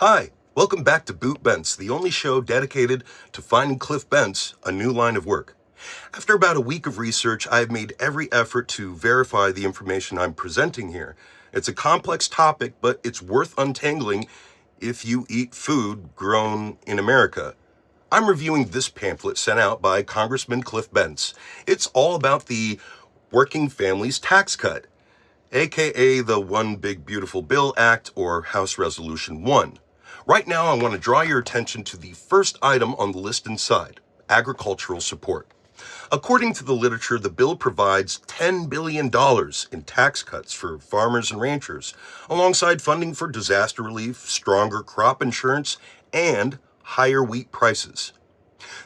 Hi, welcome back to Bentz, the only show dedicated to finding Cliff Bentz a new line of work. After about a week of research, I have made every effort to verify the information I'm presenting here. It's a complex topic, but it's worth untangling if you eat food grown in America. I'm reviewing this pamphlet sent out by Congressman Cliff Bentz. It's all about the Working Families Tax Cut, aka the One Big Beautiful Bill Act, or House Resolution 1. Right now, I want to draw your attention to the first item on the list inside, agricultural support. According to the literature, the bill provides $10 billion in tax cuts for farmers and ranchers, alongside funding for disaster relief, stronger crop insurance, and higher wheat prices.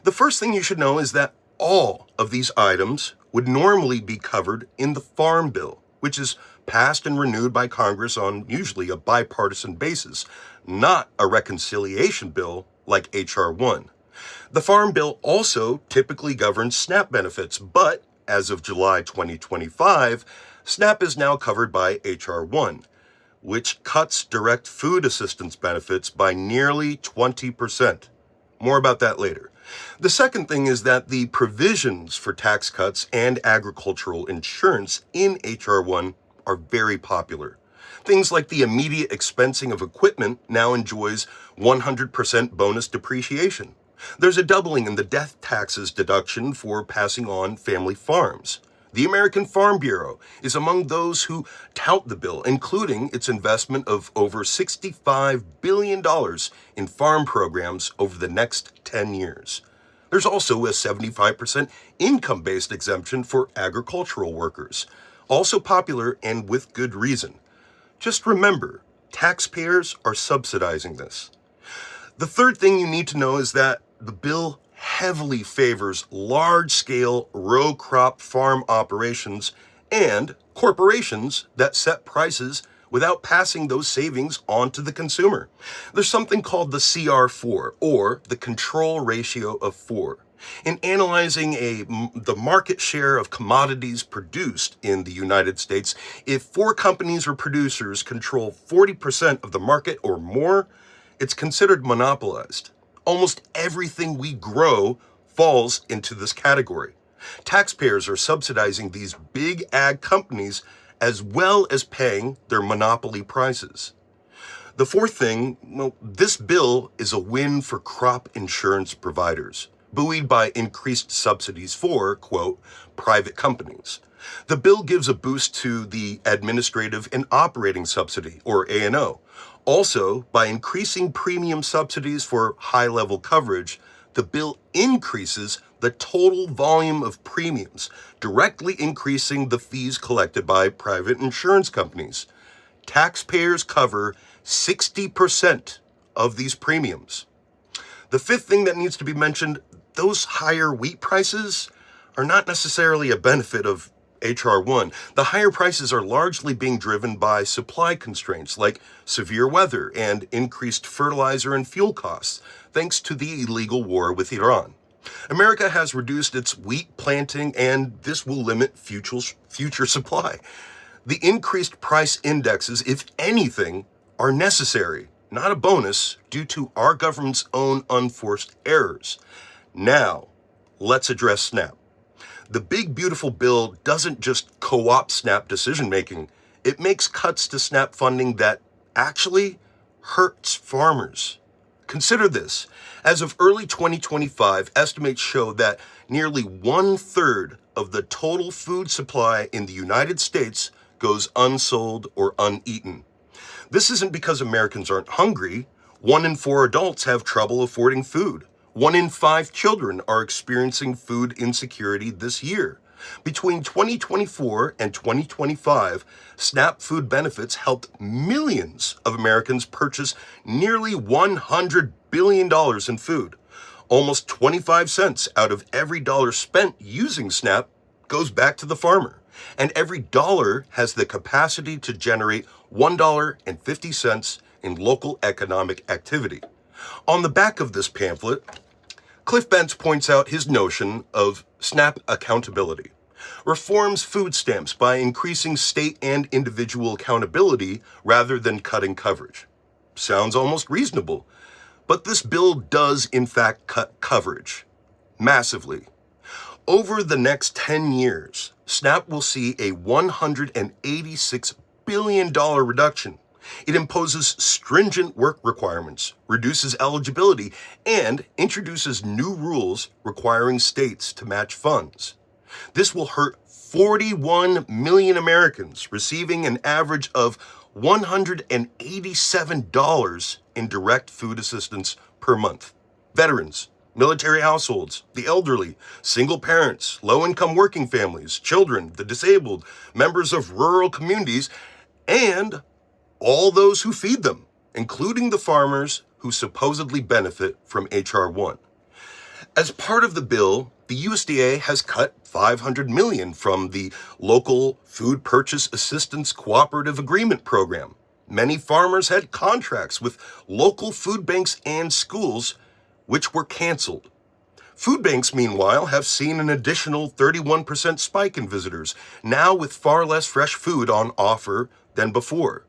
The first thing you should know is that all of these items would normally be covered in the Farm Bill, which is passed and renewed by Congress on usually a bipartisan basis, not a reconciliation bill like H.R. 1. The Farm Bill also typically governs SNAP benefits, but as of July 2025, SNAP is now covered by H.R. 1, which cuts direct food assistance benefits by nearly 20%. More about that later. The second thing is that the provisions for tax cuts and agricultural insurance in H.R. 1 are very popular. Things like the immediate expensing of equipment now enjoys 100% bonus depreciation. There's a doubling in the death taxes deduction for passing on family farms. The American Farm Bureau is among those who tout the bill, including its investment of over $65 billion in farm programs over the next 10 years. There's also a 75% income-based exemption for agricultural workers, also popular and with good reason. Just remember, taxpayers are subsidizing this. The third thing you need to know is that the bill heavily favors large-scale row crop farm operations and corporations that set prices without passing those savings on to the consumer. There's something called the CR4, or the control ratio of 4. In analyzing the market share of commodities produced in the United States, if 4 companies or producers control 40% of the market or more, it's considered monopolized. Almost everything we grow falls into this category. Taxpayers are subsidizing these big ag companies as well as paying their monopoly prices. The fourth thing, this bill is a win for crop insurance providers, buoyed by increased subsidies for, quote, private companies. The bill gives a boost to the administrative and operating subsidy, or A&O. Also, by increasing premium subsidies for high-level coverage, the bill increases the total volume of premiums, directly increasing the fees collected by private insurance companies. Taxpayers cover 60% of these premiums. The fifth thing that needs to be mentioned, those higher wheat prices are not necessarily a benefit of H.R. 1. The higher prices are largely being driven by supply constraints like severe weather and increased fertilizer and fuel costs, thanks to the illegal war with Iran. America has reduced its wheat planting, and this will limit future supply. The increased price indexes, if anything, are necessary, not a bonus, due to our government's own unforced errors. Now, let's address SNAP. The Big Beautiful Bill doesn't just co-opt SNAP decision-making. It makes cuts to SNAP funding that actually hurts farmers. Consider this. As of early 2025, estimates show that nearly 1/3 of the total food supply in the United States goes unsold or uneaten. This isn't because Americans aren't hungry. 1 in 4 adults have trouble affording food. 1 in 5 children are experiencing food insecurity this year. Between 2024 and 2025, SNAP food benefits helped millions of Americans purchase nearly $100 billion in food. Almost 25 cents out of every dollar spent using SNAP goes back to the farmer. And every dollar has the capacity to generate $1.50 in local economic activity. On the back of this pamphlet, Cliff Bentz points out his notion of SNAP accountability. Reforms food stamps by increasing state and individual accountability rather than cutting coverage. sounds almost reasonable. But this bill does in fact cut coverage. Massively. Over the next 10 years, SNAP will see a $186 billion reduction. It imposes stringent work requirements, reduces eligibility, and introduces new rules requiring states to match funds. This will hurt 41 million Americans receiving an average of $187 in direct food assistance per month. Veterans, military households, the elderly, single parents, low-income working families, children, the disabled, members of rural communities, and all those who feed them, including the farmers who supposedly benefit from H.R. 1. As part of the bill, the USDA has cut $500 million from the local Food Purchase Assistance Cooperative Agreement program. Many farmers had contracts with local food banks and schools, which were canceled. Food banks, meanwhile, have seen an additional 31% spike in visitors, now with far less fresh food on offer than before.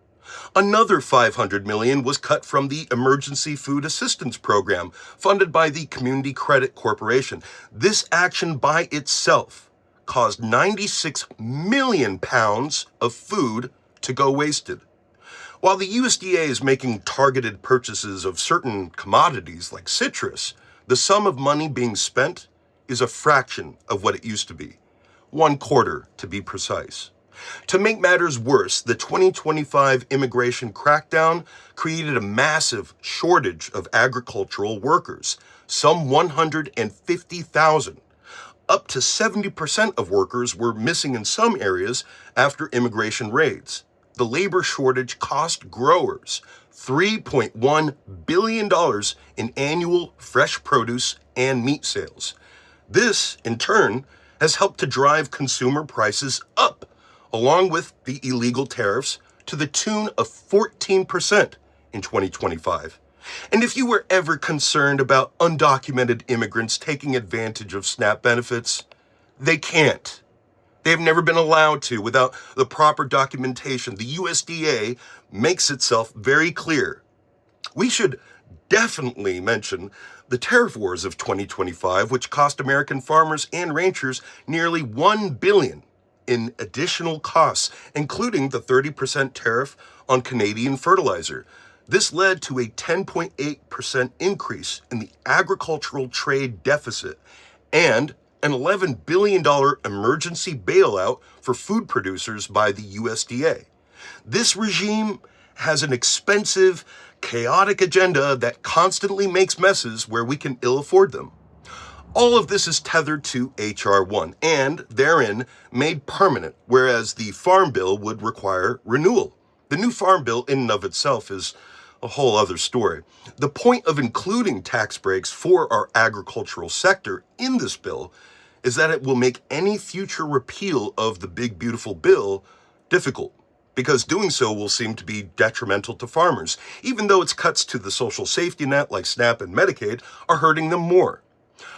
Another $500 million was cut from the Emergency Food Assistance Program, funded by the Community Credit Corporation. This action by itself caused 96 million pounds of food to go wasted. While the USDA is making targeted purchases of certain commodities like citrus, the sum of money being spent is a fraction of what it used to be, 1/4 to be precise. To make matters worse, the 2025 immigration crackdown created a massive shortage of agricultural workers, some 150,000. Up to 70% of workers were missing in some areas after immigration raids. The labor shortage cost growers $3.1 billion in annual fresh produce and meat sales. This, in turn, has helped to drive consumer prices up, along with the illegal tariffs, to the tune of 14% in 2025. And if you were ever concerned about undocumented immigrants taking advantage of SNAP benefits, they can't. They have never been allowed to without the proper documentation. The USDA makes itself very clear. We should definitely mention the tariff wars of 2025, which cost American farmers and ranchers nearly $1 billion in additional costs, including the 30% tariff on Canadian fertilizer. This led to a 10.8% increase in the agricultural trade deficit and an $11 billion emergency bailout for food producers by the USDA. This regime has an expensive, chaotic agenda that constantly makes messes where we can ill afford them. All of this is tethered to H.R. 1 and therein made permanent, whereas the Farm Bill would require renewal. The new Farm Bill in and of itself is a whole other story. The point of including tax breaks for our agricultural sector in this bill is that it will make any future repeal of the big beautiful bill difficult, because doing so will seem to be detrimental to farmers, even though its cuts to the social safety net like SNAP and Medicaid are hurting them more.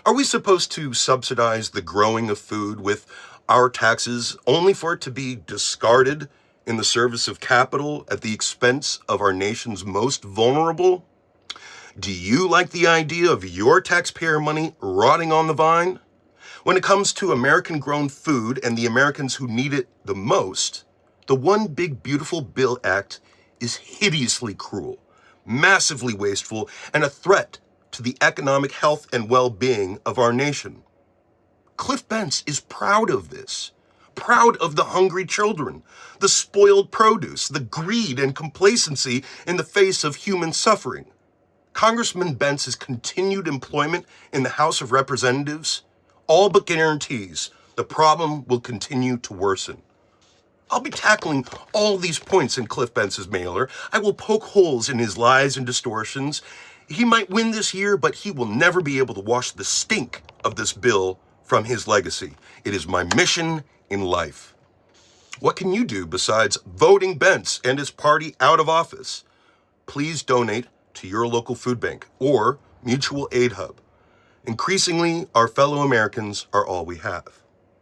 Are we supposed to subsidize the growing of food with our taxes only for it to be discarded in the service of capital at the expense of our nation's most vulnerable? Do you like the idea of your taxpayer money rotting on the vine? When it comes to American-grown food and the Americans who need it the most, the One Big Beautiful Bill Act is hideously cruel, massively wasteful, and a threat to the economic health and well-being of our nation. Cliff Bentz is proud of this, proud of the hungry children, the spoiled produce, the greed and complacency in the face of human suffering. Congressman Bentz's continued employment in the House of Representatives all but guarantees the problem will continue to worsen. I'll be tackling all these points in Cliff Bentz's mailer. I will poke holes in his lies and distortions. He might win this year, but he will never be able to wash the stink of this bill from his legacy. It is my mission in life. What can you do besides voting Bentz and his party out of office? Please donate to your local food bank or mutual aid hub. Increasingly, our fellow Americans are all we have.